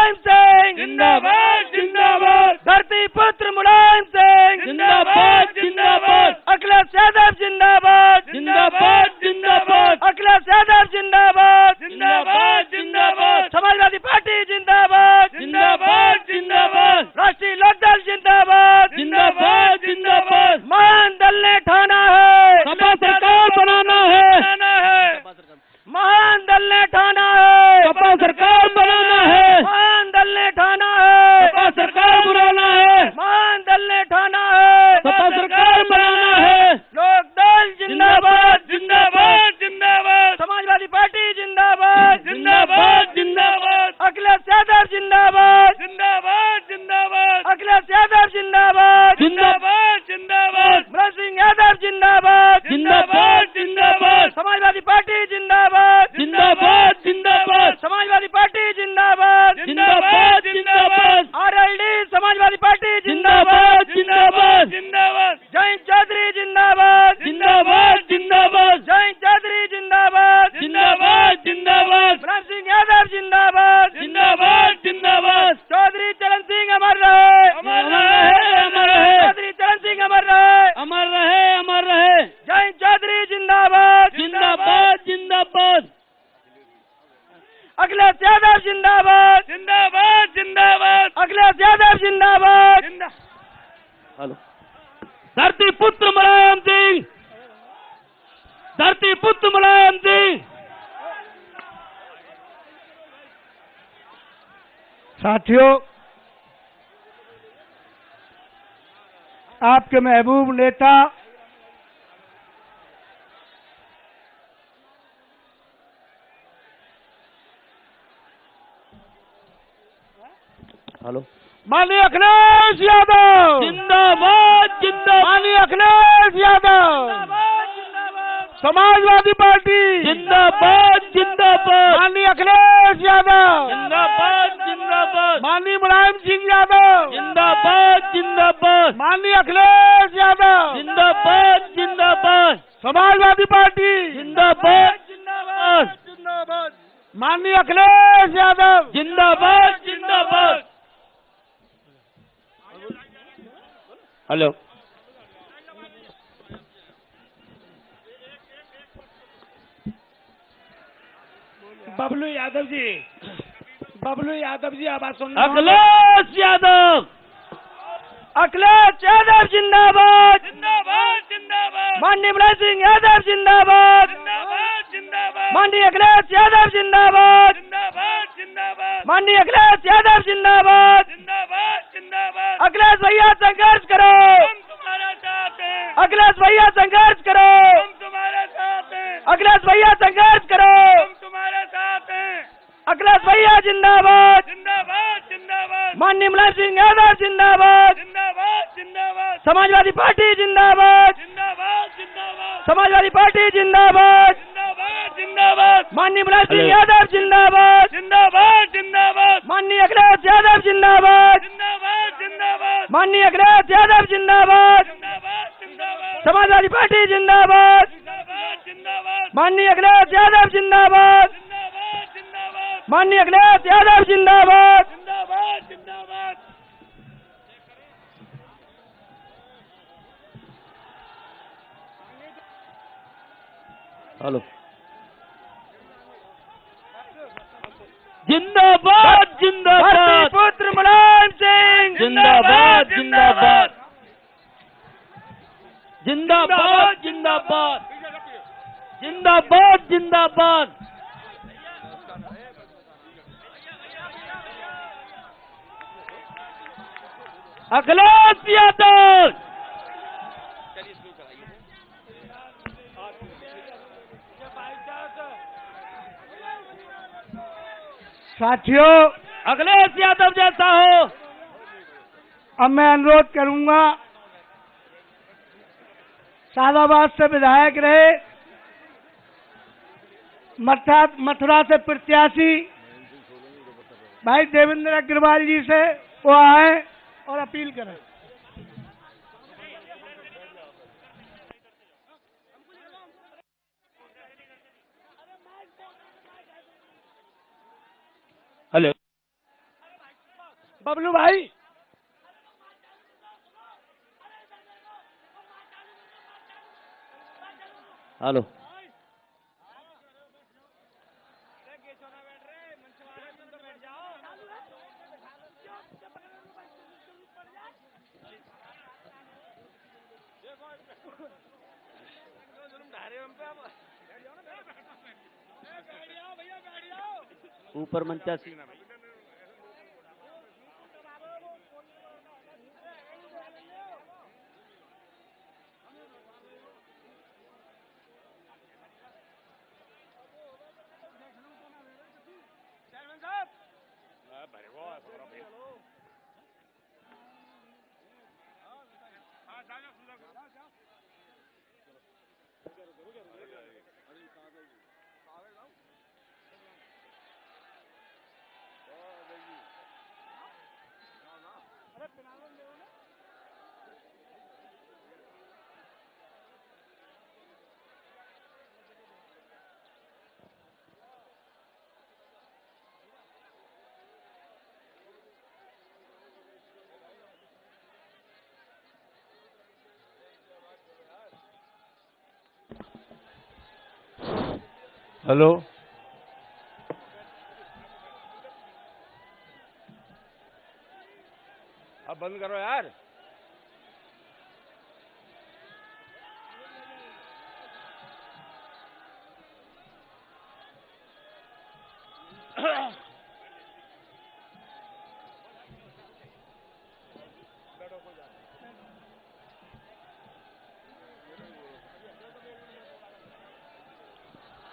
मुलायम सिंह जिंदाबाद जिंदाबाद, धरती पुत्र मुलायम सिंह जिंदाबाद जिंदाबाद, अखिलेश यादव जिंदाबाद जिंदाबाद जिंदाबाद, अखिलेश यादव जिंदाबाद जिंदाबाद जिंदाबाद, समाजवादी पार्टी जिंदाबाद जिंदाबाद जिंदाबाद, राष्ट्रीय लोकदल जिंदाबाद जिंदाबाद जिंदाबाद, महान दल ने ठाना है सपा सरकार बनाना है, महान दल ने ठाना है सपा सरकार बनाना है, महान दल ने ठाना है सपा सरकार बुलाना है, महान दल ने ठाना है सपा सरकार बनाना है, लोकदल जिंदाबाद जिंदाबाद जिंदाबाद, समाजवादी पार्टी जिंदाबाद जिंदाबाद जिंदाबाद, अखिलेश यादव जिंदाबाद जिंदाबाद जिंदाबाद, अखिलेश यादव जिंदाबाद जिंदाबाद जिंदाबाद, मुलायम सिंह यादव जिंदाबाद जिंदाबाद जिंदाबाद, समाजवादी पार्टी जिंदाबाद जिंदाबाद जिंदाबाद, समाजवादी पार्टी जिंदाबाद जिंदाबाद जिंदाबाद, आरएलडी समाजवादी पार्टी जिंदाबाद जिंदाबाद, जिंदाबाद जयंत चौधरी जिंदाबाद जिंदाबाद जिंदाबाद, जयंत चौधरी जिंदाबाद जिंदाबाद जिंदाबाद, मुलायम सिंह यादव जिंदाबाद जिंदाबाद जिंदाबाद, चौधरी चरण सिंह अमर रहे अमर रहे अमर रहे, चौधरी चरण सिंह अमर रहे अमर रहे अमर रहे, जयंत चौधरी जिंदाबाद जिंदाबाद जिंदाबाद, अखिलेश यादव जिंदाबाद जिंदाबाद जिंदाबाद, अखिलेश यादव जिंदाबाद हेलो, धरती पुत्र मुलायम सिंह, धरती पुत्र मुलायम सिंह, साथियों, आपके महबूब नेता हेलो, माननीय अखिलेश यादव जिंदाबाद जिंदाबाद, माननीय अखिलेश यादव समाजवादी पार्टी जिंदाबाद जिंदाबाद, माननीय अखिलेश यादव जिंदाबाद जिंदाबाद, माननीय मुलायम सिंह यादव जिंदाबाद जिंदाबाद, माननीय अखिलेश यादव जिंदाबाद जिंदाबाद, समाजवादी पार्टी जिंदाबाद जिंदाबाद, माननीय अखिलेश यादव जिंदाबाद जिंदाबाद, हेलो, बबलू यादव जी आवाज सुन अखिलेश यादव, अखिलेश यादव जिंदाबाद जिंदाबाद जिंदाबाद, माननीय मुलायम सिंह यादव जिंदाबाद जिंदाबाद जिंदाबाद, माननीय अखिलेश यादव जिंदाबाद जिंदाबाद जिंदाबाद, माननीय अखिलेश यादव जिंदाबाद जिंदाबाद जिंदाबाद, अखिलेश भैया संघर्ष करो हम तुम्हारा साथ हैं, अखिलेश भैया संघर्ष करो हम तुम्हारा साथ हैं, अखिलेश भैया संघर्ष करो हम तुम्हारा साथ हैं, अखिलेश भैया जिंदाबाद जिंदाबाद जिंदाबाद, माननीय मुलायम सिंह यादव जिंदाबाद जिंदाबाद जिंदाबाद, समाजवादी पार्टी जिंदाबाद जिंदाबाद जिंदाबाद, समाजवादी पार्टी जिंदाबाद जिंदाबाद जिंदाबाद, माननीय मुलायम सिंह यादव जिंदाबाद जिंदाबाद जिंदाबाद, माननीय अखिलेश यादव जिंदाबाद जिंदाबाद जिंदाबाद, माननीय अखिलेश यादव जिंदाबाद जिंदाबाद जिंदाबाद, समाजवादी पार्टी जिंदाबाद जिंदाबाद जिंदाबाद, माननीय अखिलेश यादव जिंदाबाद जिंदाबाद जिंदाबाद, माननीय अखिलेश यादव जिंदाबाद जिंदाबाद जिंदाबाद, हेलो, जिंदाबाद धरती जिंदाबाद, पुत्र मुलायम सिंह जिंदाबाद जिंदाबाद, जिंदाबाद जिंदाबाद, जिंदाबाद जिंदाबाद, अखिलेश यादव, साथियों, अखिलेश यादव जैसा हो। अब मैं अनुरोध करूंगा, सादाबाद से विधायक रहे, मथुरा से प्रत्याशी भाई देवेंद्र अग्रवाल जी से वो आए और अपील करें। हेलो, बबलू भाई, हेलो। ऊपर मंचासी। हेलो। अब बंद करो यार।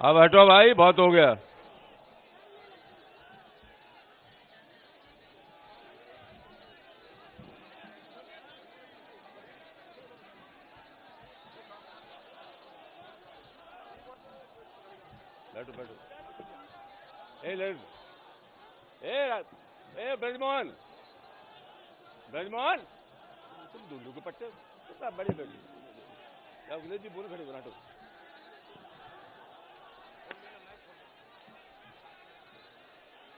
अब हटो भाई, बहुत हो गया। बैठो बैठो। ए ब्रजमोहन, ब्रजमोहन, तुम दुल्लू के पट्टे बड़े बैठो। अखिलेश जी बोल खड़े बनाटो।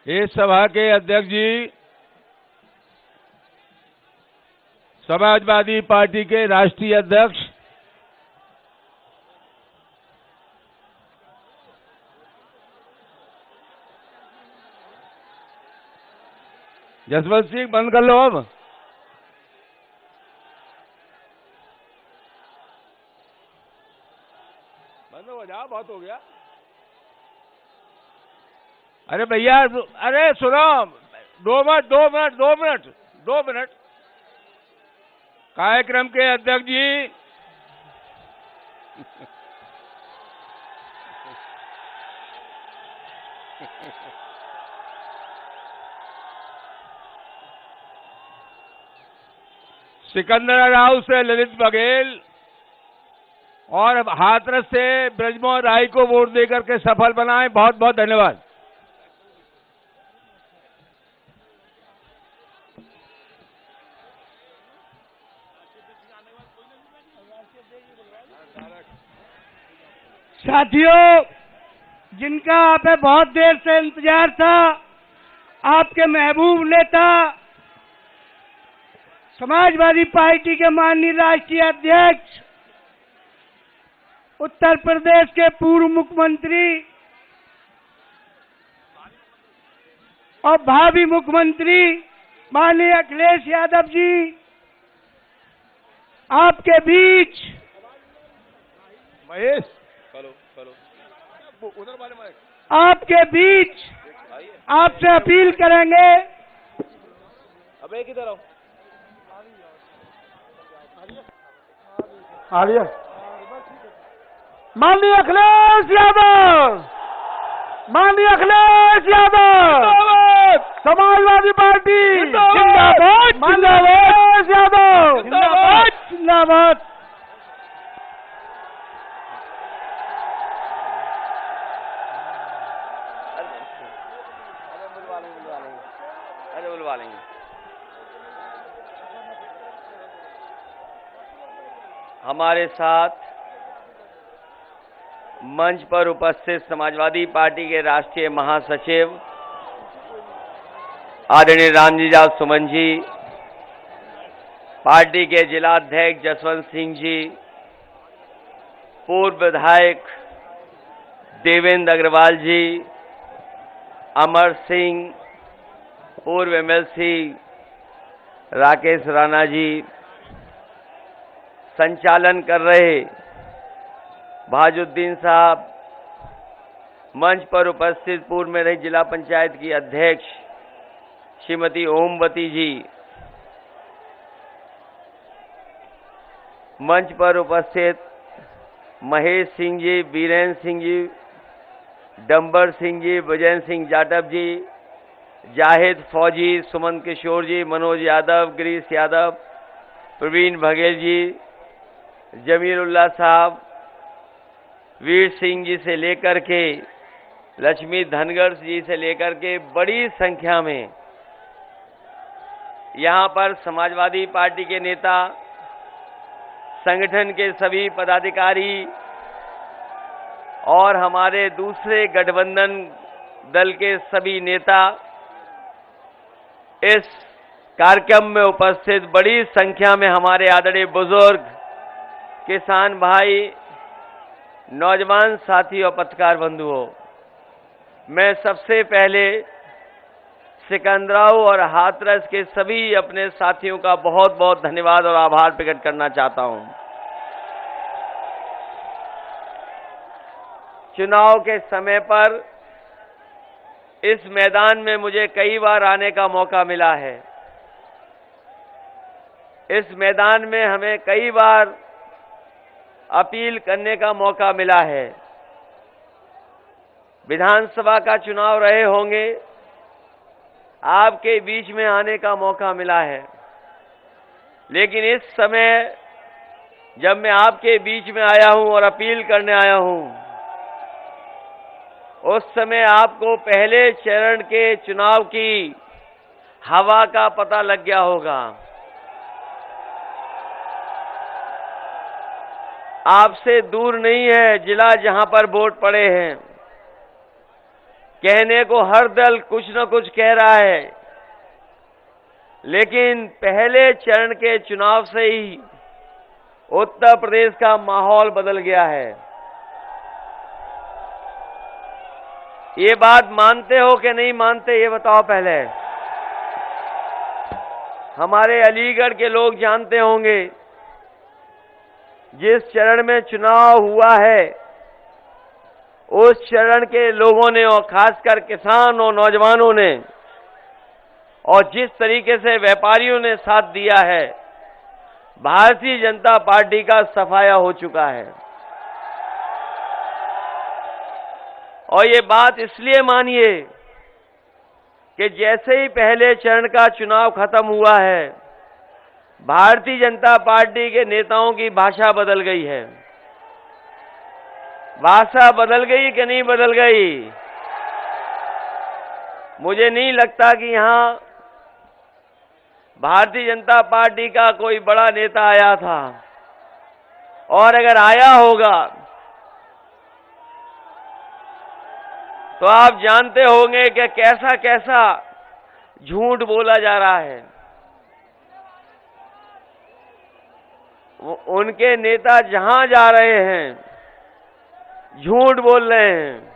इस सभा के अध्यक्ष जी समाजवादी पार्टी के राष्ट्रीय अध्यक्ष जसवंत सिंह, बंद कर लो अब। बंद हो जाओ, बहुत हो गया। अरे भैया, अरे सुनो, 2 मिनट। कार्यक्रम के अध्यक्ष जी सिकंदर राव से ललित बघेल और हाथरस से ब्रजमोहन राय को वोट देकर के सफल बनाएं। बहुत बहुत धन्यवाद। साथियों, जिनका आप पे बहुत देर से इंतजार था, आपके महबूब नेता समाजवादी पार्टी के माननीय राष्ट्रीय अध्यक्ष, उत्तर प्रदेश के पूर्व मुख्यमंत्री और भावी मुख्यमंत्री माननीय अखिलेश यादव जी आपके बीच महेश, उधर वाले माइक, आपके बीच आपसे अपील करेंगे। अब एक इधर आओ। आलिया, माननीय अखिलेश यादव, माननीय अखिलेश यादव, समाजवादी पार्टी जिंदाबाद, माननीय अखिलेश यादव जिंदाबाद, जिंदाबाद। अरे बुलवा लेंगे। हमारे साथ मंच पर उपस्थित समाजवादी पार्टी के राष्ट्रीय महासचिव आदरणीय रामजी सुमन जी, पार्टी के जिला अध्यक्ष जसवंत सिंह जी, पूर्व विधायक देवेंद्र अग्रवाल जी, अमर सिंह, पूर्व एमएलसी राकेश राणा जी, संचालन कर रहे भाजुद्दीन साहब, मंच पर उपस्थित पूर्व में रही जिला पंचायत की अध्यक्ष श्रीमती ओमवती जी, मंच पर उपस्थित महेश सिंह जी, बीरेन्द्र सिंह जी, डंबर सिंह जी, विजेंद्र सिंह जाटव जी, जाहिद फौजी, सुमन किशोर जी, मनोज यादव, गिरीश यादव, प्रवीण बघेल जी, जमीरुल्लाह साहब, वीर सिंह जी से लेकर के लक्ष्मी धनगर जी से लेकर के बड़ी संख्या में यहाँ पर समाजवादी पार्टी के नेता, संगठन के सभी पदाधिकारी और हमारे दूसरे गठबंधन दल के सभी नेता इस कार्यक्रम में उपस्थित बड़ी संख्या में हमारे आदरणीय बुजुर्ग, किसान भाई, नौजवान साथी और पत्रकार बंधुओं, मैं सबसे पहले सिकंदराव और हाथरस के सभी अपने साथियों का बहुत बहुत धन्यवाद और आभार प्रकट करना चाहता हूं। चुनाव के समय पर इस मैदान में मुझे कई बार आने का मौका मिला है। इस मैदान में हमें कई बार अपील करने का मौका मिला है। विधानसभा का चुनाव रहे होंगे, आपके बीच में आने का मौका मिला है, लेकिन इस समय जब मैं आपके बीच में आया हूं और अपील करने आया हूं, उस समय आपको पहले चरण के चुनाव की हवा का पता लग गया होगा। आपसे दूर नहीं है जिला जहां पर वोट पड़े हैं। कहने को हर दल कुछ न कुछ कह रहा है, लेकिन पहले चरण के चुनाव से ही उत्तर प्रदेश का माहौल बदल गया है। ये बात मानते हो कि नहीं मानते, ये बताओ पहले। हमारे अलीगढ़ के लोग जानते होंगे, जिस चरण में चुनाव हुआ है, उस चरण के लोगों ने और खासकर किसान और नौजवानों ने और जिस तरीके से व्यापारियों ने साथ दिया है, भारतीय जनता पार्टी का सफाया हो चुका है। और ये बात इसलिए मानिए कि जैसे ही पहले चरण का चुनाव खत्म हुआ है, भारतीय जनता पार्टी के नेताओं की भाषा बदल गई है। भाषा बदल गई कि नहीं बदल गई? मुझे नहीं लगता कि यहां भारतीय जनता पार्टी का कोई बड़ा नेता आया था, और अगर आया होगा तो आप जानते होंगे कि कैसा कैसा झूठ बोला जा रहा है। उनके नेता जहां जा रहे हैं झूठ बोल रहे हैं,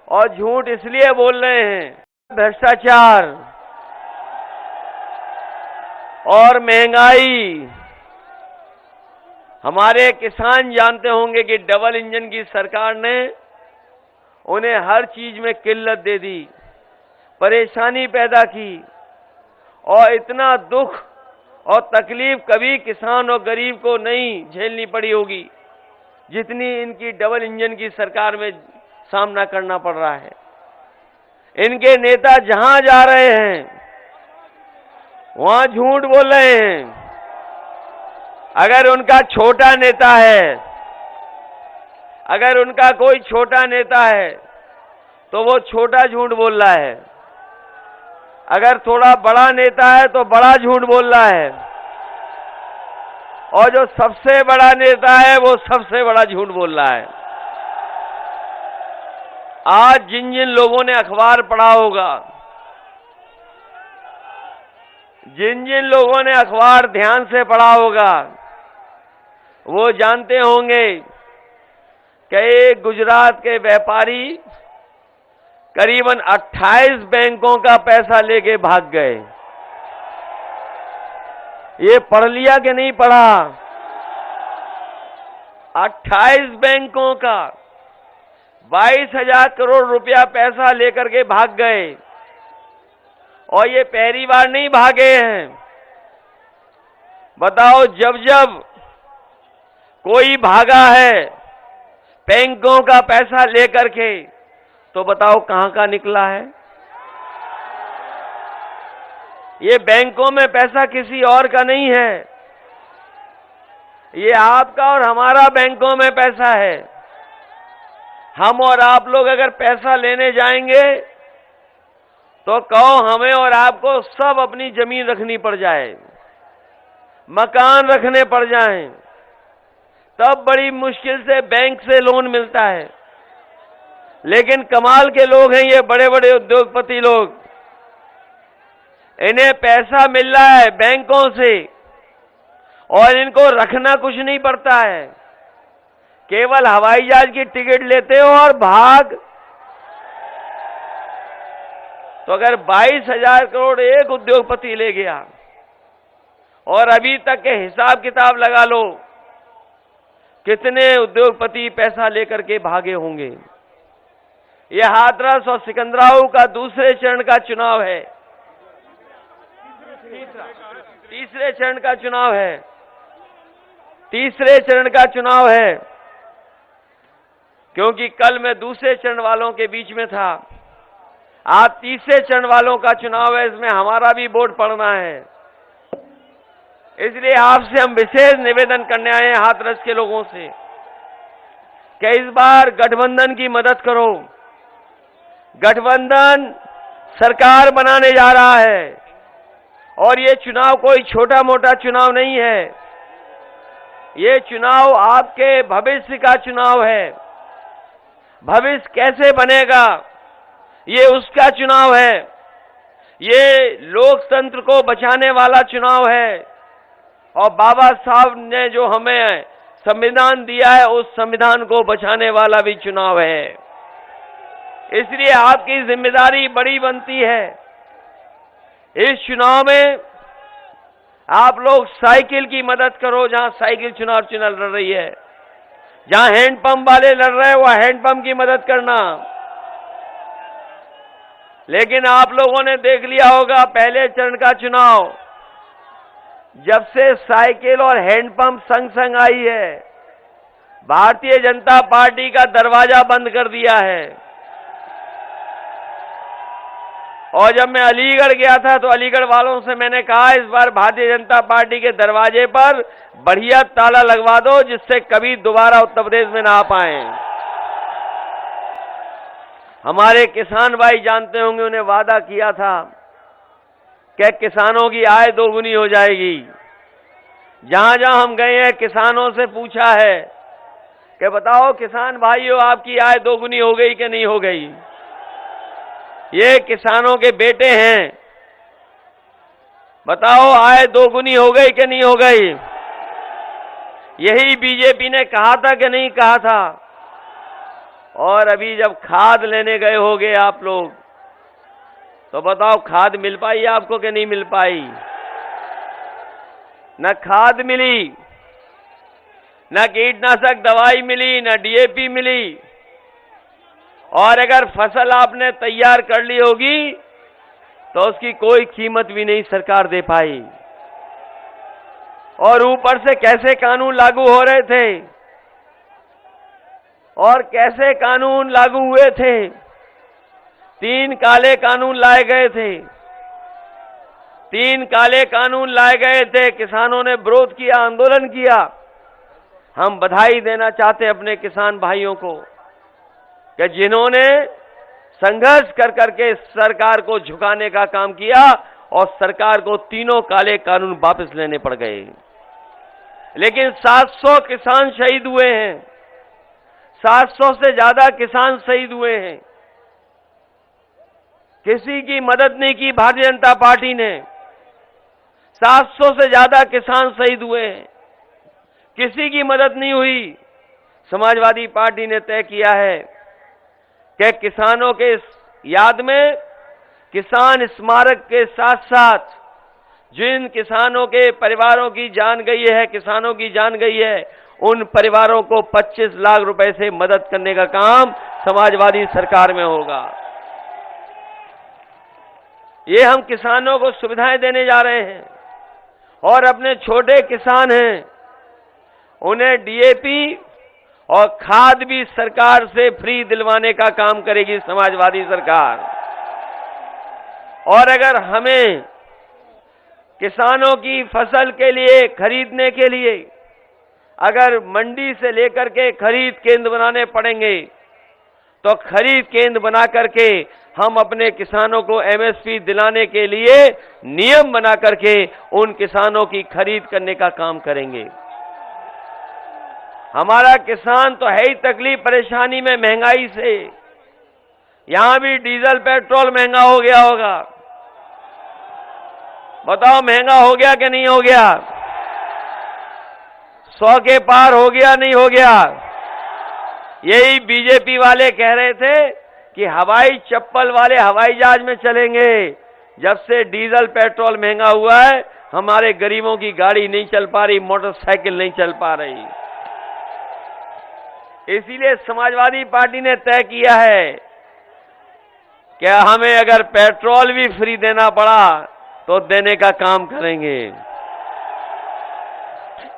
और झूठ इसलिए बोल रहे हैं भ्रष्टाचार और महंगाई। हमारे किसान जानते होंगे कि डबल इंजन की सरकार ने उन्हें हर चीज में किल्लत दे दी, परेशानी पैदा की, और इतना दुख और तकलीफ कभी किसान और गरीब को नहीं झेलनी पड़ी होगी जितनी इनकी डबल इंजन की सरकार में सामना करना पड़ रहा है। इनके नेता जहां जा रहे हैं वहां झूठ बोल रहे हैं। अगर उनका छोटा नेता है, अगर उनका कोई छोटा नेता है तो वो छोटा झूठ बोल रहा है, अगर थोड़ा बड़ा नेता है तो बड़ा झूठ बोल रहा है, और जो सबसे बड़ा नेता है वो सबसे बड़ा झूठ बोल रहा है। आज जिन जिन लोगों ने अखबार पढ़ा होगा, जिन जिन लोगों ने अखबार ध्यान से पढ़ा होगा वो जानते होंगे कि एक गुजरात के व्यापारी करीबन 28 बैंकों का पैसा लेके भाग गए। ये पढ़ लिया कि नहीं पढ़ा? 28 बैंकों का 22,000 करोड़ रुपया पैसा लेकर के भाग गए। और ये पहली बार नहीं भागे हैं। बताओ, जब जब कोई भागा है बैंकों का पैसा लेकर के, तो बताओ कहां का निकला है? ये बैंकों में पैसा किसी और का नहीं है, ये आपका और हमारा बैंकों में पैसा है। हम और आप लोग अगर पैसा लेने जाएंगे तो कहो हमें और आपको सब अपनी जमीन रखनी पड़ जाए, मकान रखने पड़ जाएं, तब बड़ी मुश्किल से बैंक से लोन मिलता है। लेकिन कमाल के लोग हैं ये बड़े बड़े उद्योगपति लोग, इन्हें पैसा मिल रहा है बैंकों से और इनको रखना कुछ नहीं पड़ता है। केवल हवाई जहाज की टिकट लेते हो और भाग। तो अगर 22,000 करोड़ एक उद्योगपति ले गया और अभी तक के हिसाब किताब लगा लो कितने उद्योगपति पैसा लेकर के भागे होंगे। यह हाथरस और सिकंदराऊ का दूसरे चरण का चुनाव है, तीसरे चरण का चुनाव है, तीसरे चरण का चुनाव है। क्योंकि कल मैं दूसरे चरण वालों के बीच में था, आज तीसरे चरण वालों का चुनाव है, इसमें हमारा भी वोट पड़ना है। इसलिए आपसे हम विशेष निवेदन करने आए हैं हाथरस के लोगों से कि इस बार गठबंधन की मदद करो। गठबंधन सरकार बनाने जा रहा है और ये चुनाव कोई छोटा मोटा चुनाव नहीं है, ये चुनाव आपके भविष्य का चुनाव है। भविष्य कैसे बनेगा ये उसका चुनाव है, ये लोकतंत्र को बचाने वाला चुनाव है। और बाबा साहब ने जो हमें संविधान दिया है उस संविधान को बचाने वाला भी चुनाव है। इसलिए आपकी जिम्मेदारी बड़ी बनती है। इस चुनाव में आप लोग साइकिल की मदद करो, जहां साइकिल चुनाव लड़ रही है, जहां हैंडपंप वाले लड़ रहे हैं वह हैंडपंप की मदद करना। लेकिन आप लोगों ने देख लिया होगा पहले चरण का चुनाव, जब से साइकिल और हैंडपंप संग संग आई है, भारतीय जनता पार्टी का दरवाजा बंद कर दिया है। और जब मैं अलीगढ़ गया था तो अलीगढ़ वालों से मैंने कहा इस बार भारतीय जनता पार्टी के दरवाजे पर बढ़िया ताला लगवा दो, जिससे कभी दोबारा उत्तर प्रदेश में ना आ पाए। हमारे किसान भाई जानते होंगे, उन्हें वादा किया था कि किसानों की आय दोगुनी हो जाएगी। जहां जहां हम गए हैं किसानों से पूछा है कि बताओ किसान भाइयों आपकी आय दोगुनी हो गई कि नहीं हो गई। ये किसानों के बेटे हैं, बताओ आय दोगुनी हो गई कि नहीं हो गई। यही बीजेपी ने कहा था कि नहीं कहा था। और अभी जब खाद लेने गए होगे आप लोग, तो बताओ खाद मिल पाई आपको कि नहीं मिल पाई। न खाद मिली, न कीटनाशक दवाई मिली, न डीएपी मिली। और अगर फसल आपने तैयार कर ली होगी तो उसकी कोई कीमत भी नहीं सरकार दे पाई। और ऊपर से कैसे कानून लागू हो रहे थे और कैसे कानून लागू हुए थे। 3 काले कानून लाए गए थे, 3 काले कानून लाए गए थे। किसानों ने विरोध किया, आंदोलन किया। हम बधाई देना चाहते हैं अपने किसान भाइयों को कि जिन्होंने संघर्ष कर करके सरकार को झुकाने का काम किया और सरकार को तीनों काले कानून वापस लेने पड़ गए। लेकिन 700 किसान शहीद हुए हैं, 700 से ज्यादा किसान शहीद हुए हैं। किसी की मदद नहीं की भारतीय जनता पार्टी ने। 700 से ज्यादा किसान शहीद हुए हैं, किसी की मदद नहीं हुई। समाजवादी पार्टी ने तय किया है कि किसानों के याद में किसान स्मारक के साथ साथ जिन किसानों के परिवारों की जान गई है, किसानों की जान गई है, उन परिवारों को 25 लाख रुपए से मदद करने का काम समाजवादी सरकार में होगा। ये हम किसानों को सुविधाएं देने जा रहे हैं और अपने छोटे किसान हैं उन्हें डीएपी और खाद भी सरकार से फ्री दिलवाने का काम करेगी समाजवादी सरकार। और अगर हमें किसानों की फसल के लिए खरीदने के लिए अगर मंडी से लेकर के खरीद केंद्र बनाने पड़ेंगे तो खरीद केंद्र बना करके हम अपने किसानों को एमएसपी दिलाने के लिए नियम बना करके उन किसानों की खरीद करने का काम करेंगे। हमारा किसान तो है ही तकलीफ परेशानी में महंगाई से, यहां भी डीजल पेट्रोल महंगा हो गया होगा। बताओ महंगा हो गया कि नहीं हो गया? 100 के पार हो गया नहीं हो गया? यही बीजेपी वाले कह रहे थे कि हवाई चप्पल वाले हवाई जहाज में चलेंगे। जब से डीजल पेट्रोल महंगा हुआ है हमारे गरीबों की गाड़ी नहीं चल पा रही, मोटरसाइकिल नहीं चल पा रही। इसीलिए समाजवादी पार्टी ने तय किया है कि हमें अगर पेट्रोल भी फ्री देना पड़ा तो देने का काम करेंगे।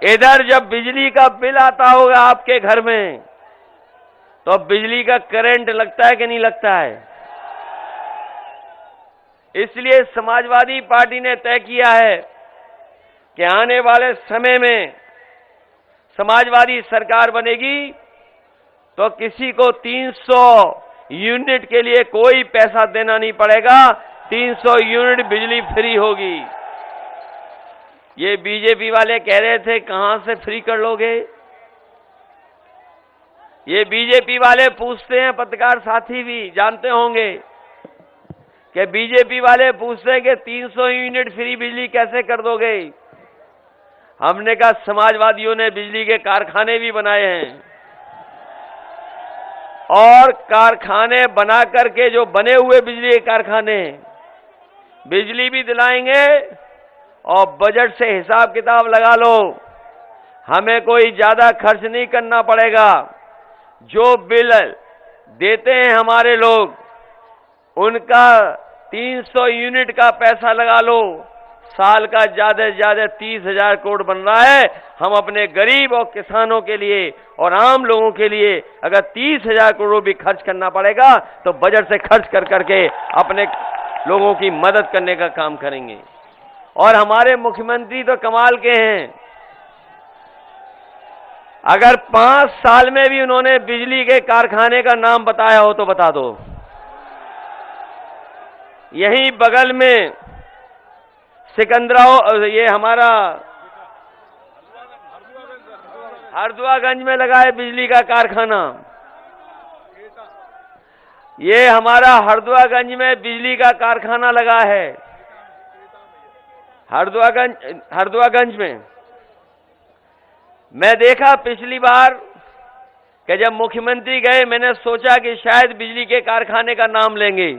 इधर जब बिजली का बिल आता होगा आपके घर में तो बिजली का करंट लगता है कि नहीं लगता है? इसलिए समाजवादी पार्टी ने तय किया है कि आने वाले समय में समाजवादी सरकार बनेगी तो किसी को 300 यूनिट के लिए कोई पैसा देना नहीं पड़ेगा, 300 यूनिट बिजली फ्री होगी। ये बीजेपी वाले कह रहे थे कहां से फ्री कर लोगे? ये बीजेपी वाले पूछते हैं, पत्रकार साथी भी जानते होंगे कि बीजेपी वाले पूछते हैं कि 300 यूनिट फ्री बिजली कैसे कर दोगे? हमने कहा समाजवादियों ने बिजली के कारखाने भी बनाए हैं और कारखाने बना करके जो बने हुए बिजली के कारखाने बिजली भी दिलाएंगे और बजट से हिसाब किताब लगा लो, हमें कोई ज्यादा खर्च नहीं करना पड़ेगा। जो बिल देते हैं हमारे लोग उनका 300 यूनिट का पैसा लगा लो, साल का ज्यादा से ज्यादा 30,000 करोड़ बन रहा है। हम अपने गरीब और किसानों के लिए और आम लोगों के लिए अगर 30,000 करोड़ भी खर्च करना पड़ेगा तो बजट से खर्च कर करके अपने लोगों की मदद करने का काम करेंगे। और हमारे मुख्यमंत्री तो कमाल के हैं, अगर 5 साल में भी उन्होंने बिजली के कारखाने का नाम बताया हो तो बता दो। यहीं बगल में सिकंदराबाद, ये हमारा हरदुआगंज में लगा है बिजली का कारखाना। ये हमारा हरदुआगंज में बिजली का कारखाना लगा है, हरदुआगंज में। मैं देखा पिछली बार कि जब मुख्यमंत्री गए मैंने सोचा कि शायद बिजली के कारखाने का नाम लेंगे,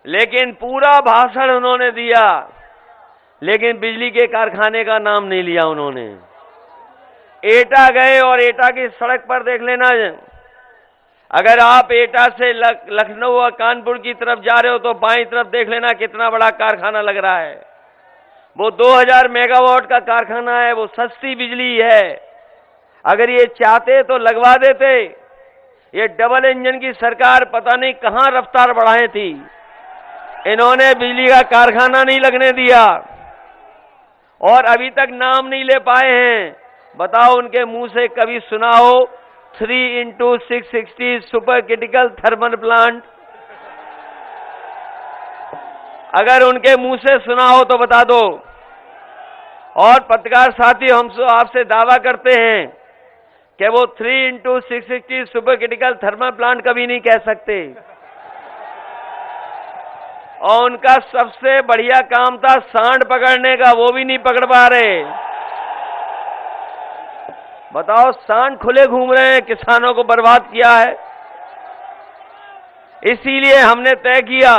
लेकिन पूरा भाषण उन्होंने दिया लेकिन बिजली के कारखाने का नाम नहीं लिया उन्होंने। एटा गए और एटा की सड़क पर देख लेना, अगर आप एटा से लखनऊ और कानपुर की तरफ जा रहे हो तो बाईं तरफ देख लेना कितना बड़ा कारखाना लग रहा है। वो 2000 मेगावाट का कारखाना है, वो सस्ती बिजली है। अगर ये चाहते तो लगवा देते। ये डबल इंजन की सरकार पता नहीं कहां रफ्तार बढ़ाई थी, इन्होंने बिजली का कारखाना नहीं लगने दिया और अभी तक नाम नहीं ले पाए हैं। बताओ उनके मुंह से कभी सुना हो 3x660 super critical thermal plant? अगर उनके मुंह से सुना हो तो बता दो। और पत्रकार साथी हम आपसे दावा करते हैं कि वो 3x660 super critical thermal plant कभी नहीं कह सकते। और उनका सबसे बढ़िया काम था सांड पकड़ने का, वो भी नहीं पकड़ पा रहे। बताओ, सांड खुले घूम रहे हैं, किसानों को बर्बाद किया है। इसीलिए हमने तय किया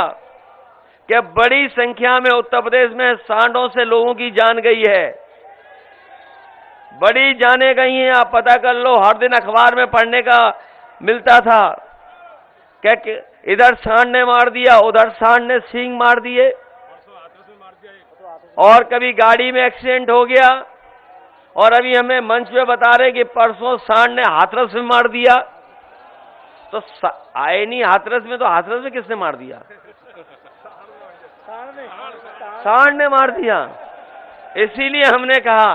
कि बड़ी संख्या में उत्तर प्रदेश में सांडों से लोगों की जान गई है, बड़ी जानें गई हैं। आप पता कर लो, हर दिन अखबार में पढ़ने का मिलता था कि इधर सांड ने मार दिया, उधर सांड ने सींग मार दिए, और कभी गाड़ी में एक्सीडेंट हो गया, और अभी हमें मंच पे बता रहे कि परसों सांड ने हाथरस में मार दिया। तो आए नहीं हाथरस में, तो हाथरस में किसने मार दिया? सांड ने मार दिया। इसीलिए हमने कहा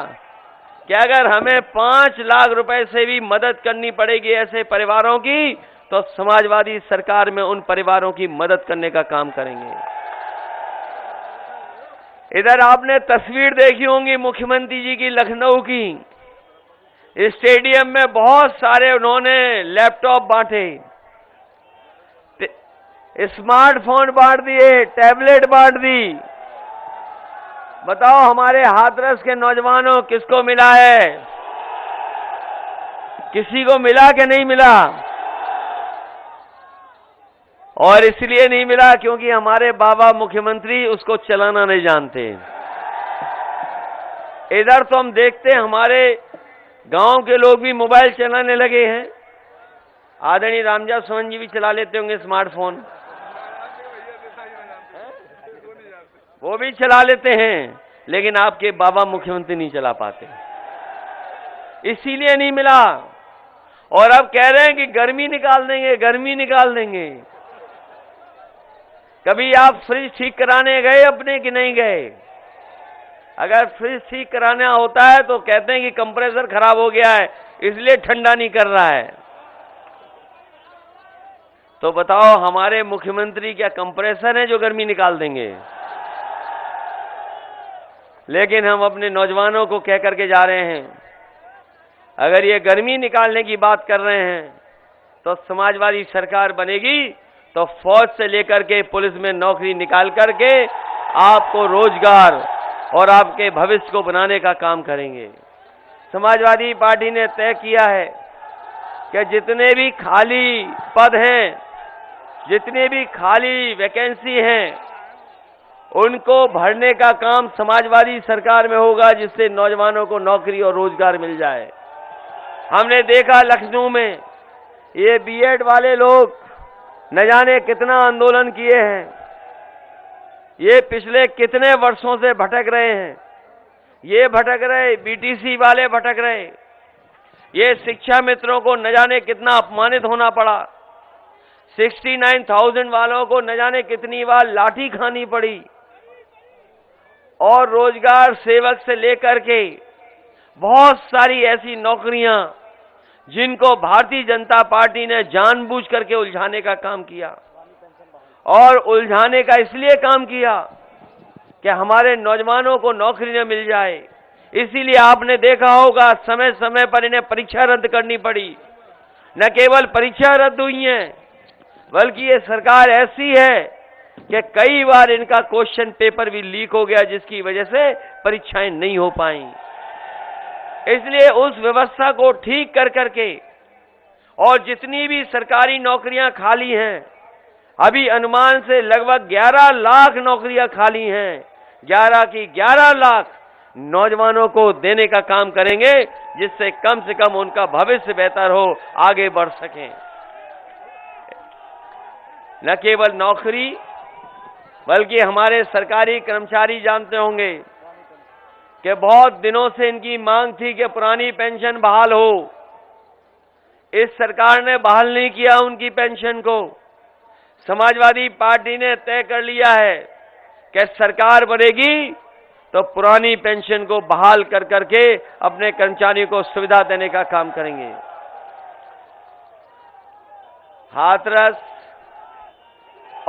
कि अगर हमें 5 लाख रुपए से भी मदद करनी पड़ेगी ऐसे परिवारों की, तो समाजवादी सरकार में उन परिवारों की मदद करने का काम करेंगे। इधर आपने तस्वीर देखी होंगी मुख्यमंत्री जी की लखनऊ की, स्टेडियम में बहुत सारे उन्होंने लैपटॉप बांटे, स्मार्टफोन बांट दिए, टैबलेट बांट दी। बताओ, हमारे हाथरस के नौजवानों किसको मिला है? किसी को मिला कि नहीं मिला? और इसलिए नहीं मिला क्योंकि हमारे बाबा मुख्यमंत्री उसको चलाना नहीं जानते। इधर तो हम देखते हैं हमारे गांव के लोग भी मोबाइल चलाने लगे हैं। आदरणीय रामजात सोहन जी भी चला लेते होंगे स्मार्टफोन, वो भी चला लेते हैं, लेकिन आपके बाबा मुख्यमंत्री नहीं चला पाते, इसीलिए नहीं मिला। और अब कह रहे हैं कि गर्मी निकाल देंगे, गर्मी निकाल देंगे। कभी आप फ्रिज ठीक कराने गए अपने कि नहीं गए? अगर फ्रिज ठीक कराना होता है तो कहते हैं कि कंप्रेसर खराब हो गया है, इसलिए ठंडा नहीं कर रहा है। तो बताओ, हमारे मुख्यमंत्री क्या कंप्रेसर है जो गर्मी निकाल देंगे? लेकिन हम अपने नौजवानों को कह करके जा रहे हैं, अगर ये गर्मी निकालने की बात कर रहे हैं तो समाजवादी सरकार बनेगी तो फौज से लेकर के पुलिस में नौकरी निकाल करके आपको रोजगार और आपके भविष्य को बनाने का काम करेंगे। समाजवादी पार्टी ने तय किया है कि जितने भी खाली पद हैं, जितने भी खाली वैकेंसी हैं, उनको भरने का काम समाजवादी सरकार में होगा, जिससे नौजवानों को नौकरी और रोजगार मिल जाए। हमने देखा लखनऊ में ये बीएड वाले लोग न जाने कितना आंदोलन किए हैं, ये पिछले कितने वर्षों से भटक रहे हैं, ये भटक रहे, बीटीसी वाले भटक रहे, ये शिक्षा मित्रों को न जाने कितना अपमानित होना पड़ा, 69,000 वालों को न जाने कितनी बार लाठी खानी पड़ी, और रोजगार सेवक से लेकर के बहुत सारी ऐसी नौकरियां जिनको भारतीय जनता पार्टी ने जानबूझ करके उलझाने का काम किया। और उलझाने का इसलिए काम किया कि हमारे नौजवानों को नौकरी न मिल जाए। इसीलिए आपने देखा होगा समय समय पर इन्हें परीक्षा रद्द करनी पड़ी। न केवल परीक्षा रद्द हुई है, बल्कि ये सरकार ऐसी है कि कई बार इनका क्वेश्चन पेपर भी लीक हो गया, जिसकी वजह से परीक्षाएं नहीं हो पाई। इसलिए उस व्यवस्था को ठीक कर करके, और जितनी भी सरकारी नौकरियां खाली हैं, अभी अनुमान से लगभग 11 लाख नौकरियां खाली हैं, 11 की 11 लाख नौजवानों को देने का काम करेंगे, जिससे कम से कम उनका भविष्य बेहतर हो, आगे बढ़ सकें। न केवल नौकरी, बल्कि हमारे सरकारी कर्मचारी जानते होंगे कि बहुत दिनों से इनकी मांग थी कि पुरानी पेंशन बहाल हो। इस सरकार ने बहाल नहीं किया उनकी पेंशन को। समाजवादी पार्टी ने तय कर लिया है कि सरकार बनेगी तो पुरानी पेंशन को बहाल कर करके अपने कर्मचारियों को सुविधा देने का काम करेंगे। हाथरस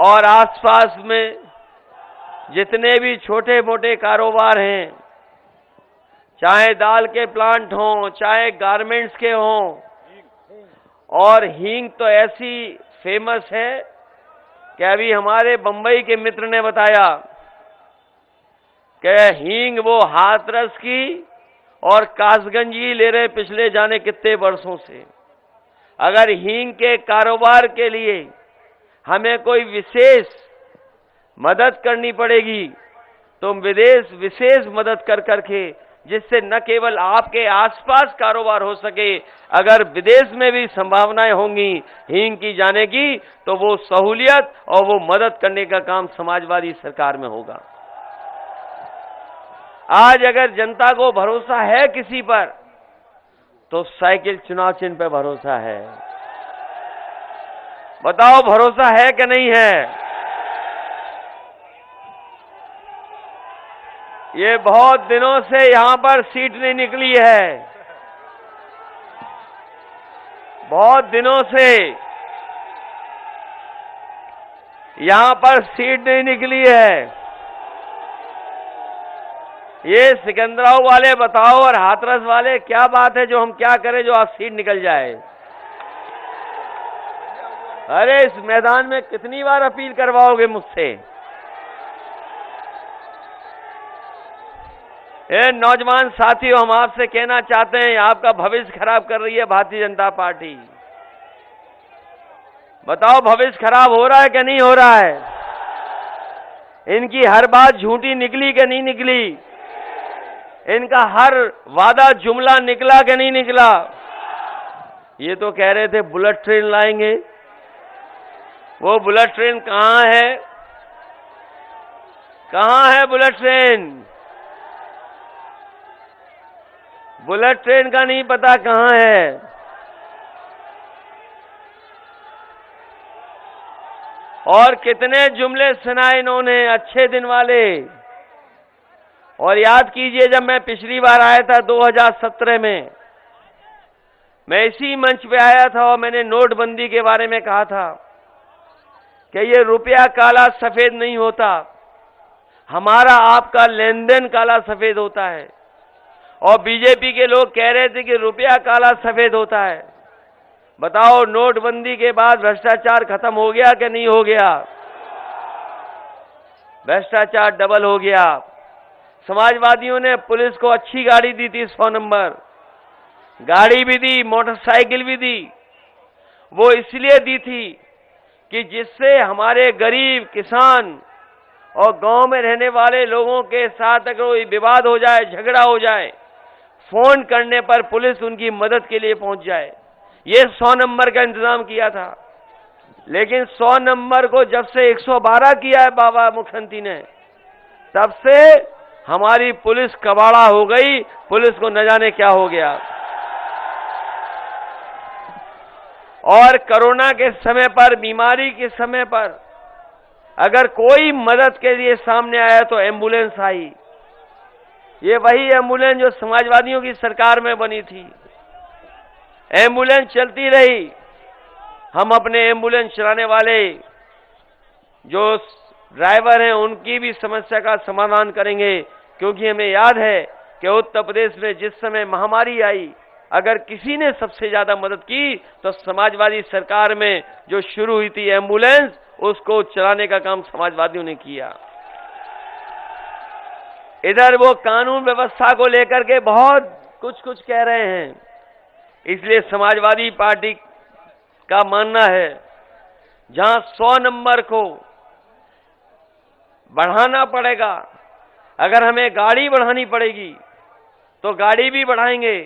और आसपास में जितने भी छोटे मोटे कारोबार हैं, चाहे दाल के प्लांट हों, चाहे गारमेंट्स के हों, और हींग तो ऐसी फेमस है कि अभी हमारे बंबई के मित्र ने बताया कि हींग वो हाथरस की और कासगंज की ले रहे पिछले जाने कितने वर्षों से। अगर हींग के कारोबार के लिए हमें कोई विशेष मदद करनी पड़ेगी तो विदेश विशेष मदद कर करके, जिससे न केवल आपके आसपास कारोबार हो सके, अगर विदेश में भी संभावनाएं होंगी हींग की जाने की, तो वो सहूलियत और वो मदद करने का काम समाजवादी सरकार में होगा। आज अगर जनता को भरोसा है किसी पर, तो साइकिल चुनाव चिन्ह पर भरोसा है। बताओ भरोसा है कि नहीं है? ये बहुत दिनों से यहां पर सीट नहीं निकली है, बहुत दिनों से यहां पर सीट नहीं निकली है। ये सिकंदराबाद वाले बताओ और हाथरस वाले, क्या बात है जो हम क्या करें जो आप सीट निकल जाए? अरे इस मैदान में कितनी बार अपील करवाओगे मुझसे? ए नौजवान साथियों, हम आपसे कहना चाहते हैं, आपका भविष्य खराब कर रही है भारतीय जनता पार्टी। बताओ भविष्य खराब हो रहा है कि नहीं हो रहा है? इनकी हर बात झूठी निकली कि नहीं निकली? इनका हर वादा जुमला निकला कि नहीं निकला? ये तो कह रहे थे बुलेट ट्रेन लाएंगे, वो बुलेट ट्रेन कहां है? कहां है बुलेट ट्रेन? बुलेट ट्रेन का नहीं पता कहां है। और कितने जुमले सुनाए इन्होंने अच्छे दिन वाले। और याद कीजिए, जब मैं पिछली बार आया था 2017 में, मैं इसी मंच पे आया था और मैंने नोटबंदी के बारे में कहा था कि ये रुपया काला सफेद नहीं होता, हमारा आपका लेन देन काला सफेद होता है। और बीजेपी के लोग कह रहे थे कि रुपया काला सफेद होता है। बताओ नोटबंदी के बाद भ्रष्टाचार खत्म हो गया कि नहीं हो गया? भ्रष्टाचार डबल हो गया। समाजवादियों ने पुलिस को अच्छी गाड़ी दी थी, 100 नंबर गाड़ी भी दी, मोटरसाइकिल भी दी। वो इसलिए दी थी कि जिससे हमारे गरीब किसान और गांव में रहने वाले लोगों के साथ अगर कोई विवाद हो जाए, झगड़ा हो जाए, फोन करने पर पुलिस उनकी मदद के लिए पहुंच जाए। ये 100 नंबर का इंतजाम किया था। लेकिन 100 नंबर को जब से 112 किया है बाबा मुख्यमंत्री ने, तब से हमारी पुलिस कबाड़ा हो गई। पुलिस को न जाने क्या हो गया। और कोरोना के समय पर, बीमारी के समय पर अगर कोई मदद के लिए सामने आया तो एम्बुलेंस आई। ये वही एम्बुलेंस जो समाजवादियों की सरकार में बनी थी। एम्बुलेंस चलती रही। हम अपने एम्बुलेंस चलाने वाले जो ड्राइवर हैं उनकी भी समस्या का समाधान करेंगे, क्योंकि हमें याद है कि उत्तर प्रदेश में जिस समय महामारी आई, अगर किसी ने सबसे ज्यादा मदद की तो समाजवादी सरकार में जो शुरू हुई थी एम्बुलेंस, उसको चलाने का काम समाजवादियों ने किया। इधर वो कानून व्यवस्था को लेकर के बहुत कुछ कह रहे हैं। इसलिए समाजवादी पार्टी का मानना है, जहां 100 नंबर को बढ़ाना पड़ेगा, अगर हमें गाड़ी बढ़ानी पड़ेगी तो गाड़ी भी बढ़ाएंगे।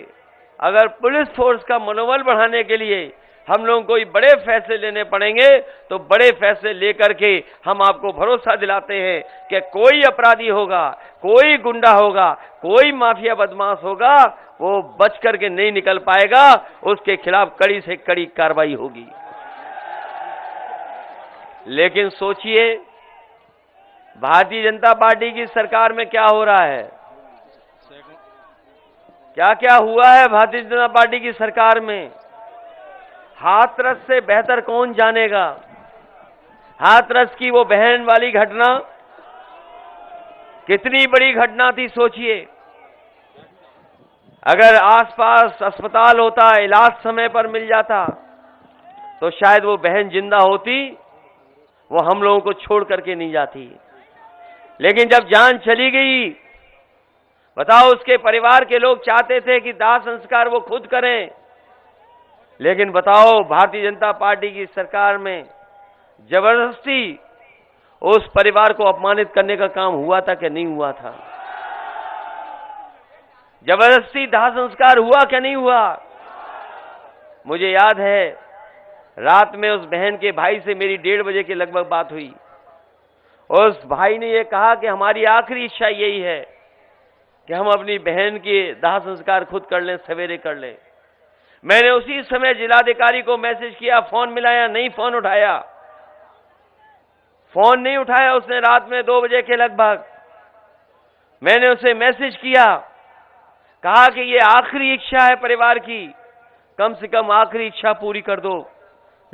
अगर पुलिस फोर्स का मनोबल बढ़ाने के लिए हम लोगों को बड़े फैसले लेने पड़ेंगे तो बड़े फैसले लेकर के हम आपको भरोसा दिलाते हैं कि कोई अपराधी होगा, कोई गुंडा होगा, कोई माफिया बदमाश होगा, वो बच करके नहीं निकल पाएगा। उसके खिलाफ कड़ी से कड़ी कार्रवाई होगी। लेकिन सोचिए, भारतीय जनता पार्टी की सरकार में क्या हो रहा है, क्या क्या हुआ है भारतीय जनता पार्टी की सरकार में। हाथरस से बेहतर कौन जानेगा। हाथरस की वो बहन वाली घटना कितनी बड़ी घटना थी, सोचिए। अगर आसपास अस्पताल होता, इलाज समय पर मिल जाता, तो शायद वो बहन जिंदा होती वो हम लोगों को छोड़ करके नहीं जाती। लेकिन जब जान चली गई, बताओ, उसके परिवार के लोग चाहते थे कि दाह संस्कार वो खुद करें, लेकिन बताओ भारतीय जनता पार्टी की सरकार में जबरदस्ती उस परिवार को अपमानित करने का काम हुआ था कि नहीं हुआ था? जबरदस्ती दाह संस्कार हुआ क्या नहीं हुआ? मुझे याद है, रात में उस बहन के भाई से मेरी 1:30 बजे के लगभग बात हुई। उस भाई ने यह कहा कि हमारी आखिरी इच्छा यही है कि हम अपनी बहन के दाह संस्कार खुद कर लें, सवेरे कर लें। मैंने उसी समय जिलाधिकारी को मैसेज किया, फोन मिलाया, नहीं फोन उठाया। फोन नहीं उठाया उसने रात में 2 बजे के लगभग। मैंने उसे मैसेज किया, कहा कि ये आखिरी इच्छा है परिवार की, कम से कम आखिरी इच्छा पूरी कर दो।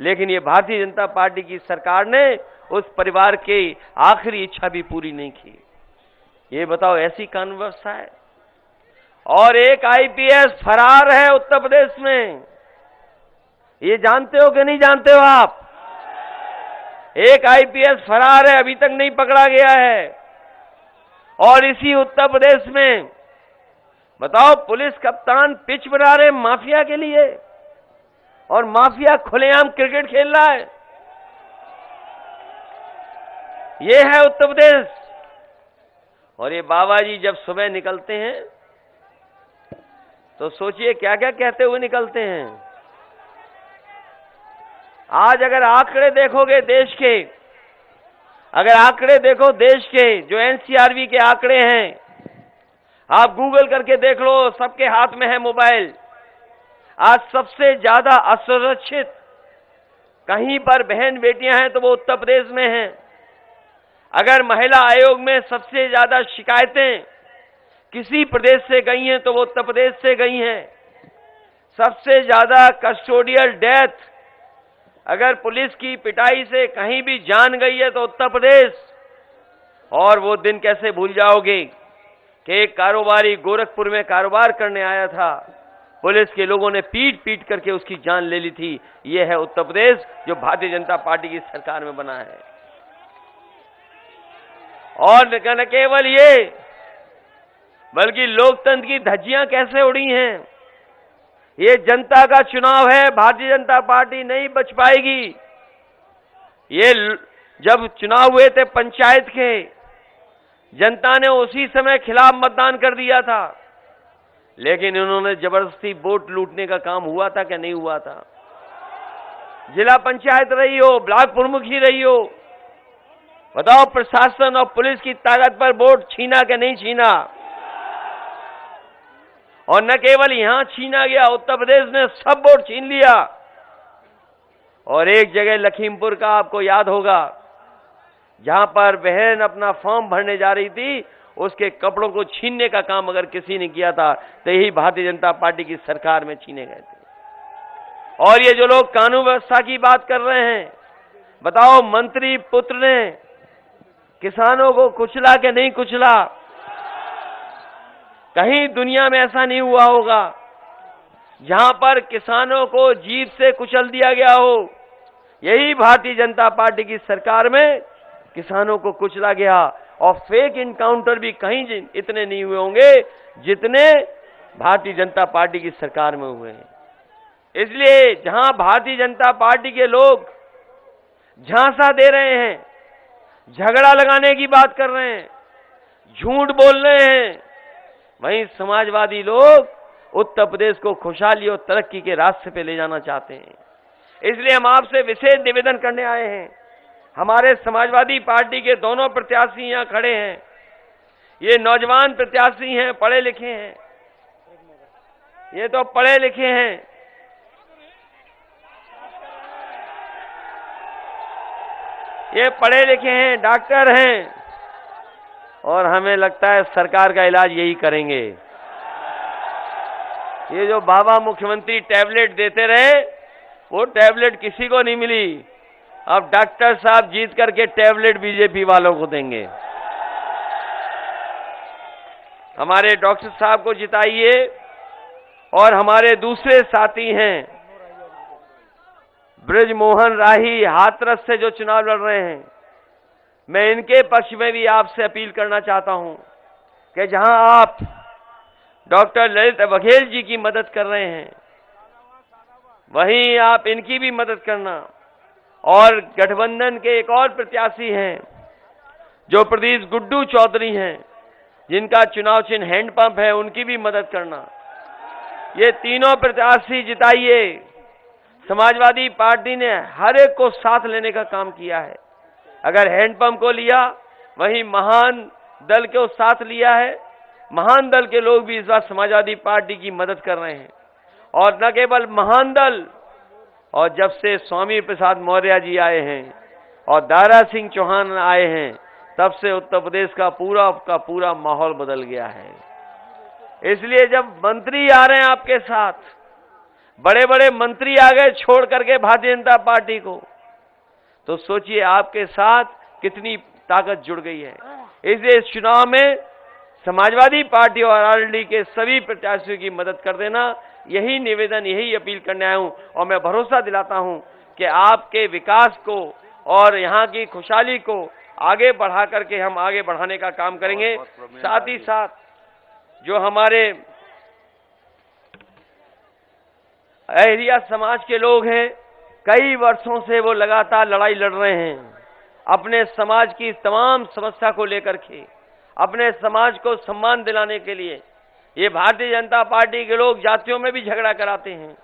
लेकिन ये भारतीय जनता पार्टी की सरकार ने उस परिवार की आखिरी इच्छा भी पूरी नहीं की। ये बताओ, ऐसी कानून व्यवस्था है? और एक आईपीएस फरार है उत्तर प्रदेश में, ये जानते हो कि नहीं जानते हो आप? एक आईपीएस फरार है, अभी तक नहीं पकड़ा गया है। और इसी उत्तर प्रदेश में बताओ, पुलिस कप्तान पिच बना रहे माफिया के लिए, और माफिया खुलेआम क्रिकेट खेल रहा है। ये है उत्तर प्रदेश। और ये बाबा जी जब सुबह निकलते हैं तो सोचिए क्या क्या कहते हुए निकलते हैं। आज अगर आंकड़े देखोगे देश के, अगर आंकड़े देखो देश के, जो एनसीआरबी के आंकड़े हैं, आप गूगल करके देख लो, सबके हाथ में है मोबाइल। आज सबसे ज्यादा असुरक्षित कहीं पर बहन बेटियां हैं तो वो उत्तर प्रदेश में हैं। अगर महिला आयोग में सबसे ज्यादा शिकायतें किसी प्रदेश से गई हैं तो वो उत्तर प्रदेश से गई हैं। सबसे ज्यादा कस्टोडियल डेथ अगर पुलिस की पिटाई से कहीं भी जान गई है तो उत्तर प्रदेश। और वो दिन कैसे भूल जाओगे कि एक कारोबारी गोरखपुर में कारोबार करने आया था, पुलिस के लोगों ने पीट पीट करके उसकी जान ले ली थी। ये है उत्तर प्रदेश जो भारतीय जनता पार्टी की सरकार में बना है। और न केवल ये, बल्कि लोकतंत्र की धज्जियां कैसे उड़ी हैं। ये जनता का चुनाव है, भारतीय जनता पार्टी नहीं बच पाएगी। ये जब चुनाव हुए थे पंचायत के, जनता ने उसी समय खिलाफ मतदान कर दिया था, लेकिन उन्होंने जबरदस्ती वोट लूटने का काम हुआ था कि नहीं हुआ था? जिला पंचायत रही हो, ब्लॉक प्रमुख ही रही हो, बताओ, प्रशासन और पुलिस की ताकत पर वोट छीना कि नहीं छीना? और न केवल यहां छीना गया, उत्तर प्रदेश ने सब वोट छीन लिया। और एक जगह लखीमपुर का आपको याद होगा, जहां पर बहन अपना फॉर्म भरने जा रही थी, उसके कपड़ों को छीनने का काम अगर किसी ने किया था तो यही भारतीय जनता पार्टी की सरकार में छीने गए थे। और ये जो लोग कानून व्यवस्था की बात कर रहे हैं, बताओ, मंत्री पुत्र ने किसानों को कुचला कि नहीं कुचला? कहीं दुनिया में ऐसा नहीं हुआ होगा जहां पर किसानों को जीप से कुचल दिया गया हो। यही भारतीय जनता पार्टी की सरकार में किसानों को कुचला गया। और फेक इनकाउंटर भी कहीं इतने नहीं हुए होंगे जितने भारतीय जनता पार्टी की सरकार में हुए हैं। इसलिए जहां भारतीय जनता पार्टी के लोग झांसा दे रहे हैं, झगड़ा लगाने की बात कर रहे हैं, झूठ बोल रहे हैं, वहीं समाजवादी लोग उत्तर प्रदेश को खुशहाली और तरक्की के रास्ते पे ले जाना चाहते हैं। इसलिए हम आपसे विशेष निवेदन करने आए हैं। हमारे समाजवादी पार्टी के दोनों प्रत्याशी यहां खड़े हैं। ये नौजवान प्रत्याशी हैं, पढ़े लिखे हैं, ये तो पढ़े लिखे हैं। ये पढ़े लिखे हैं, डॉक्टर हैं, और हमें लगता है सरकार का इलाज यही करेंगे। ये जो बाबा मुख्यमंत्री टैबलेट देते रहे, वो टैबलेट किसी को नहीं मिली। अब डॉक्टर साहब जीत करके टैबलेट बीजेपी वालों को देंगे। हमारे डॉक्टर साहब को जिताइए। और हमारे दूसरे साथी हैं ब्रजमोहन राही हाथरस से जो चुनाव लड़ रहे हैं, मैं इनके पक्ष में भी आपसे अपील करना चाहता हूं कि जहां आप डॉक्टर ललित बघेल जी की मदद कर रहे हैं, वहीं आप इनकी भी मदद करना। और गठबंधन के एक और प्रत्याशी हैं जो प्रदेश गुड्डू चौधरी हैं, जिनका चुनाव चिन्ह हैंडपंप है, उनकी भी मदद करना। ये तीनों प्रत्याशी जिताइए। समाजवादी पार्टी ने हर एक को साथ लेने का काम किया है। अगर हैंडपंप को लिया, वहीं महान दल को साथ लिया है। महान दल के लोग भी इस बार समाजवादी पार्टी की मदद कर रहे हैं। और न केवल महान दल, और जब से स्वामी प्रसाद मौर्य जी आए हैं और दारा सिंह चौहान आए हैं, तब से उत्तर प्रदेश का पूरा माहौल बदल गया है। इसलिए जब मंत्री आ रहे हैं आपके साथ, बड़े बड़े मंत्री आ गए छोड़ करके भारतीय जनता पार्टी को, तो सोचिए आपके साथ कितनी ताकत जुड़ गई है। इसलिए इस चुनाव में समाजवादी पार्टी और आरएलडी के सभी प्रत्याशियों की मदद कर देना, यही निवेदन, यही अपील करने आया हूं। और मैं भरोसा दिलाता हूं कि आपके विकास को और यहां की खुशहाली को आगे बढ़ा करके हम आगे बढ़ाने का काम करेंगे। साथ ही साथ जो हमारे अहरिया समाज के लोग हैं, कई वर्षों से वो लगातार लड़ाई लड़ रहे हैं अपने समाज की तमाम समस्या को लेकर के, अपने समाज को सम्मान दिलाने के लिए। ये भारतीय जनता पार्टी के लोग जातियों में भी झगड़ा कराते हैं।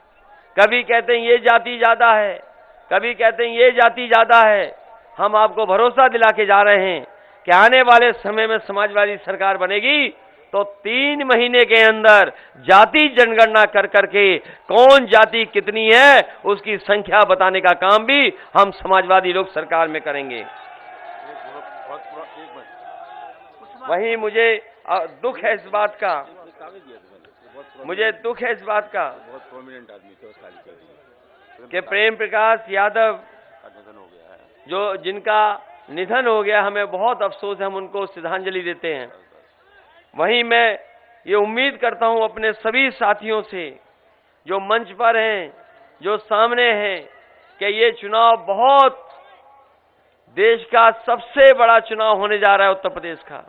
कभी कहते हैं ये जाति ज्यादा है, कभी कहते हैं ये जाति ज्यादा है। हम आपको भरोसा दिला के जा रहे हैं कि आने वाले समय में समाजवादी सरकार बनेगी तो 3 महीने के अंदर जाति जनगणना कर करके कौन जाति कितनी है उसकी संख्या बताने का काम भी हम समाजवादी लोग सरकार में करेंगे। वहीं मुझे दुख है इस बात का, बहुत प्रोमिनेंट आदमी थे कि प्रेम प्रकाश यादव जो जिनका निधन हो गया, हमें बहुत अफसोस है, हम उनको श्रद्धांजलि देते हैं। वहीं मैं ये उम्मीद करता हूं अपने सभी साथियों से जो मंच पर हैं, जो सामने हैं, कि ये चुनाव बहुत देश का सबसे बड़ा चुनाव होने जा रहा है। उत्तर प्रदेश का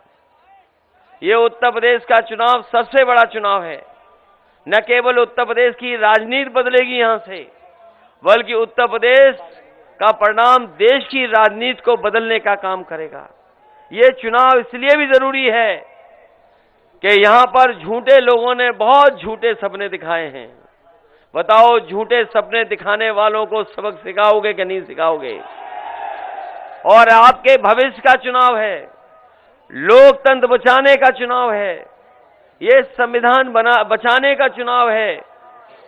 ये उत्तर प्रदेश का चुनाव सबसे बड़ा चुनाव है। न केवल उत्तर प्रदेश की राजनीति बदलेगी यहां से, बल्कि उत्तर प्रदेश का परिणाम देश की राजनीति को बदलने का काम करेगा। ये चुनाव इसलिए भी जरूरी है कि यहां पर झूठे लोगों ने बहुत झूठे सपने दिखाए हैं। बताओ, झूठे सपने दिखाने वालों को सबक सिखाओगे कि नहीं सिखाओगे? और आपके भविष्य का चुनाव है, लोकतंत्र बचाने का चुनाव है, ये संविधान बचाने का चुनाव है,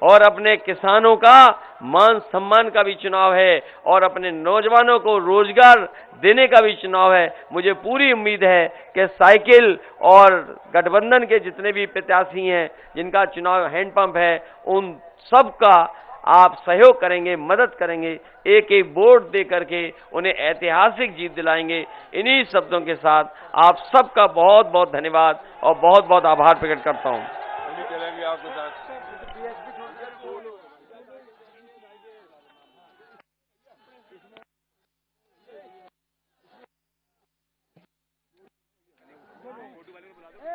और अपने किसानों का मान सम्मान का भी चुनाव है, और अपने नौजवानों को रोजगार देने का भी चुनाव है। मुझे पूरी उम्मीद है कि साइकिल और गठबंधन के जितने भी प्रत्याशी हैं जिनका चुनाव हैंडपंप है, उन सब का आप सहयोग करेंगे, मदद करेंगे, एक एक वोट दे करके उन्हें ऐतिहासिक जीत दिलाएंगे। इन्हीं शब्दों के साथ आप सबका बहुत बहुत धन्यवाद और बहुत बहुत आभार प्रकट करता हूं। चलेंगे आपके साथ।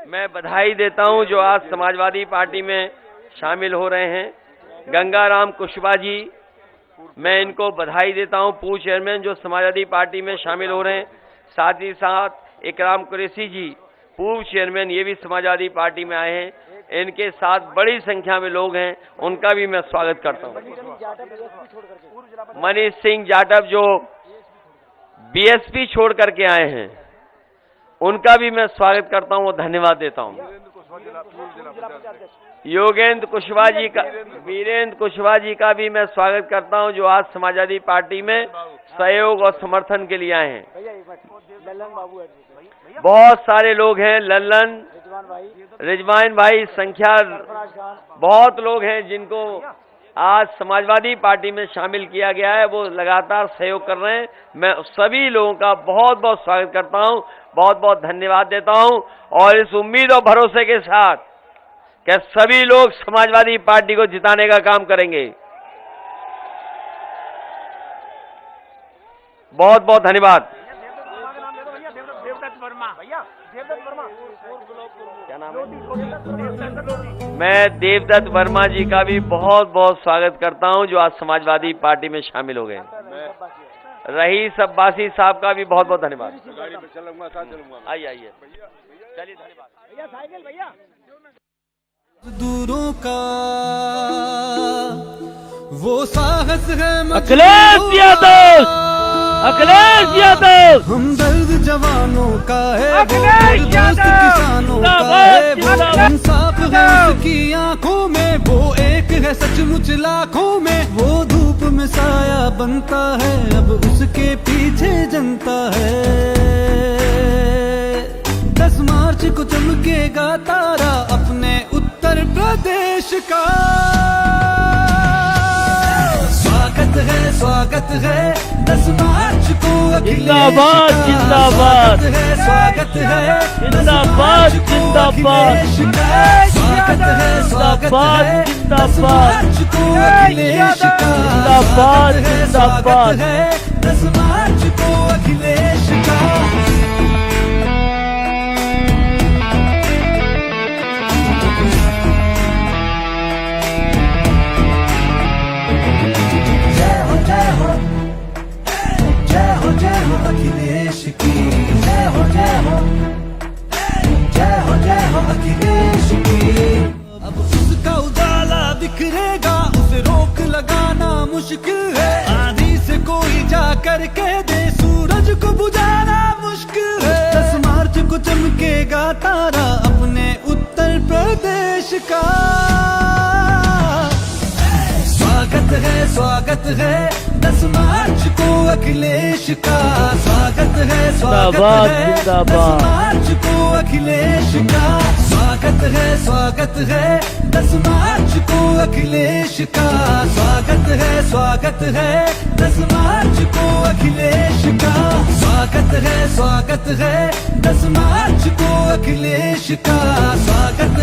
मैं बधाई देता हूं जो आज समाजवादी पार्टी में शामिल हो रहे हैं। गंगाराम कुशवाहा जी, मैं इनको बधाई देता हूं, पूर्व चेयरमैन जो समाजवादी पार्टी में शामिल हो रहे हैं। साथ ही साथ इकराम कुरैशी जी, पूर्व चेयरमैन, ये भी समाजवादी पार्टी में आए हैं। इनके साथ बड़ी संख्या में लोग हैं, उनका भी मैं स्वागत करता हूं। मनीष सिंह जाटव जो बीएसपी छोड़ करके आए हैं, उनका भी मैं स्वागत करता हूं और धन्यवाद देता हूं। वीरेंद्र कुशवाहा जी का भी मैं स्वागत करता हूं जो आज समाजवादी पार्टी में सहयोग और समर्थन के लिए आए हैं। बहुत सारे लोग हैं, लल्लन, रिजवान भाई, संख्या बहुत लोग हैं जिनको आज समाजवादी पार्टी में शामिल किया गया है, वो लगातार सहयोग कर रहे हैं। मैं सभी लोगों का बहुत बहुत स्वागत करता हूं, बहुत बहुत धन्यवाद देता हूं, और इस उम्मीद और भरोसे के साथ कि सभी लोग समाजवादी पार्टी को जिताने का काम करेंगे। बहुत बहुत धन्यवाद। क्या नाम है? मैं देवदत्त वर्मा जी का भी बहुत बहुत स्वागत करता हूं, जो आज समाजवादी पार्टी में शामिल हो गए। रईस अब्बासी साहब का भी बहुत बहुत धन्यवाद। गाड़ी पे चलूंगा, साथ चलूंगा। आइए आइए, चलिए, धन्यवाद। दूरों का वो साहस है अखिलेश यादव, अखिलेश यादव, हमदर्द जवानों का है, वो अखिलेश दोस्त यादव, किसानों का है, वो इंसाफ है उसकी आंखों में, वो एक है सचमुच लाखों में, वो धूप में साया बनता है, अब उसके पीछे जनता है। 10 मार्च को चमकेगा तारा अपने उत्तर प्रदेश का। स्वागत है 10 मार्च को जिंदाबाद, जिंदाबाद, स्वागत है जिंदाबाद, जिंदाबाद, स्वागत है, जिंदाबाद, जिंदाबाद, 10 मार्च को अखिलेश का। जिंदाबाद, जिंदाबाद, 10 मार्च को अखिलेश का। अखिलेश की जय हो, जय हो, जय हो, जय हो अखिलेश की। अब उसका उजाला बिखरेगा, उसे रोक लगाना मुश्किल है, आंधी से कोई जा कर कह दे सूरज को बुझाना मुश्किल है। 10 मार्च को चमकेगा तारा अपने उत्तर प्रदेश का। स्वागत है 10 मार्च को अखिलेश का। स्वागत है, जिंदाबाद, है 10 जिंदाबाद, मार्च को अखिलेश का। स्वागत है 10 मार्च को अखिलेश का। स्वागत है 10 मार्च को अखिलेश का। स्वागत है 10 मार्च को अखिलेश का। स्वागत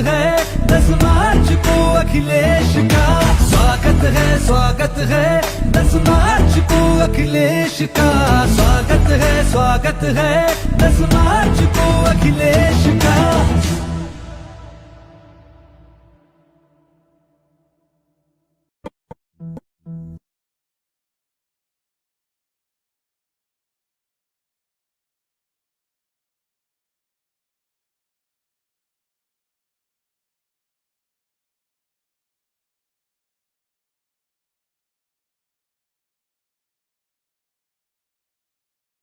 है 10 मार्च को अखिलेश का। स्वागत है 10 मार्च को अखिलेश का। स्वागत है 10 मार्च को अखिलेश